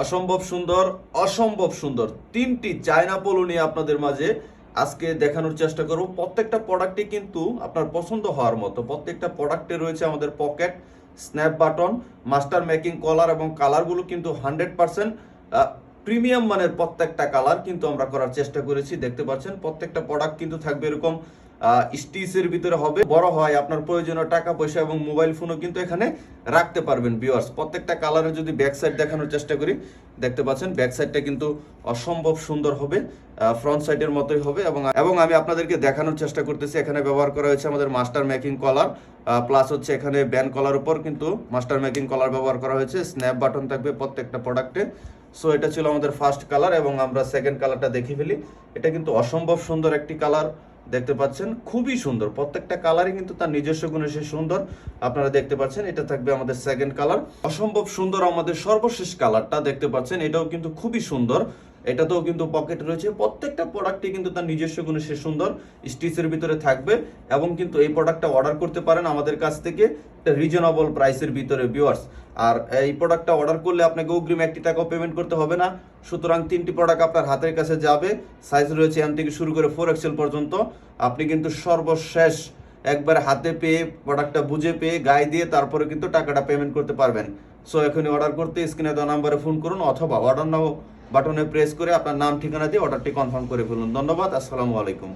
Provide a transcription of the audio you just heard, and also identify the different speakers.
Speaker 1: অসম্ভব সুন্দর, অসম্ভব সুন্দর তিনটি চায়না পোলো নিয়ে আপনাদের মাঝে আজকে দেখানোর চেষ্টা করব। প্রত্যেকটা প্রোডাক্টই কিন্তু আপনার পছন্দ হওয়ার মতো। প্রত্যেকটা প্রোডাক্টে রয়েছে আমাদের pocket, snap button, master making collar এবং কালারগুলো কিন্তু 100% প্রিমিয়াম মানের। প্রত্যেকটা কালার কিন্তু আমরা করার চেষ্টা করেছি। দেখতে পাচ্ছেন প্রত্যেকটা প্রোডাক্ট কিন্তু থাকবে এরকম স্টিচের ভিতরে হবে, বড় হয়, আপনার প্রয়োজনীয় টাকা পয়সা এবং মোবাইল ফোনও কিন্তু এখানে রাখতে পারবেন ভিউয়ার্স। প্রত্যেকটা কালারে যদি ব্যাক সাইড দেখানোর চেষ্টা করি, দেখতে পাচ্ছেন ব্যাক সাইডটা কিন্তু অসম্ভব সুন্দর হবে, ফ্রন্ট সাইডের মতোই হবে। এবং আমি আপনাদেরকে দেখানোর চেষ্টা করতেছি, এখানে ব্যবহার করা হয়েছে আমাদের মাস্টার মেকিং কলার, প্লাস হচ্ছে এখানে ব্যান্ড কলার উপর কিন্তু মাস্টার মেকিং কলার ব্যবহার করা হয়েছে। স্ন্যাপ বাটন থাকবে প্রত্যেকটা প্রোডাক্টে। সো এটা ছিল আমাদের ফার্স্ট কালার এবং আমরা সেকেন্ড কালারটা দেখে ফেলি। এটা কিন্তু অসম্ভব সুন্দর একটি কালার, দেখতে পাচ্ছেন খুবই সুন্দর। প্রত্যেকটা কালারই কিন্তু তার নিজস্ব গুণে সে সুন্দর, আপনারা দেখতে পাচ্ছেন। এটা থাকবে আমাদের সেকেন্ড কালার, অসম্ভব সুন্দর। আমাদের সর্বশেষ কালারটা দেখতে পাচ্ছেন, এটাও কিন্তু খুবই সুন্দর। এটাতেও কিন্তু পকেট রয়েছে। প্রত্যেকটা প্রোডাক্টই কিন্তু তার নিজস্ব গুণে সে সুন্দর, স্টিচের ভিতরে থাকবে। এবং কিন্তু এই প্রোডাক্টটা অর্ডার করতে পারেন আমাদের কাছ থেকে একটা রিজনেবল প্রাইসের ভিতরে ভিউয়ার্স। আর এই প্রোডাক্টটা অর্ডার করলে আপনাকে অগ্রিম 1 টাকাও পেমেন্ট করতে হবে না। সুতরাং 3টি প্রোডাক্ট আপনার হাতের কাছে যাবে। সাইজ রয়েছে এম থেকে শুরু করে 4XL পর্যন্ত। আপনি কিন্তু সর্বশেষ একবার হাতে পেয়ে, প্রোডাক্টটা বুঝে পেয়ে, গায়ে দিয়ে তারপরে কিন্তু টাকাটা পেমেন্ট করতে পারবেন। সো এখনই অর্ডার করতে স্ক্রিনে দেওয়া নাম্বারে ফোন করুন অথবা অর্ডার নাও বাটনে প্রেস করে আপনার নাম ঠিকানা দিয়ে অর্ডারটি কনফার্ম করে ফেলুন। ধন্যবাদ, আসসালামু আলাইকুম।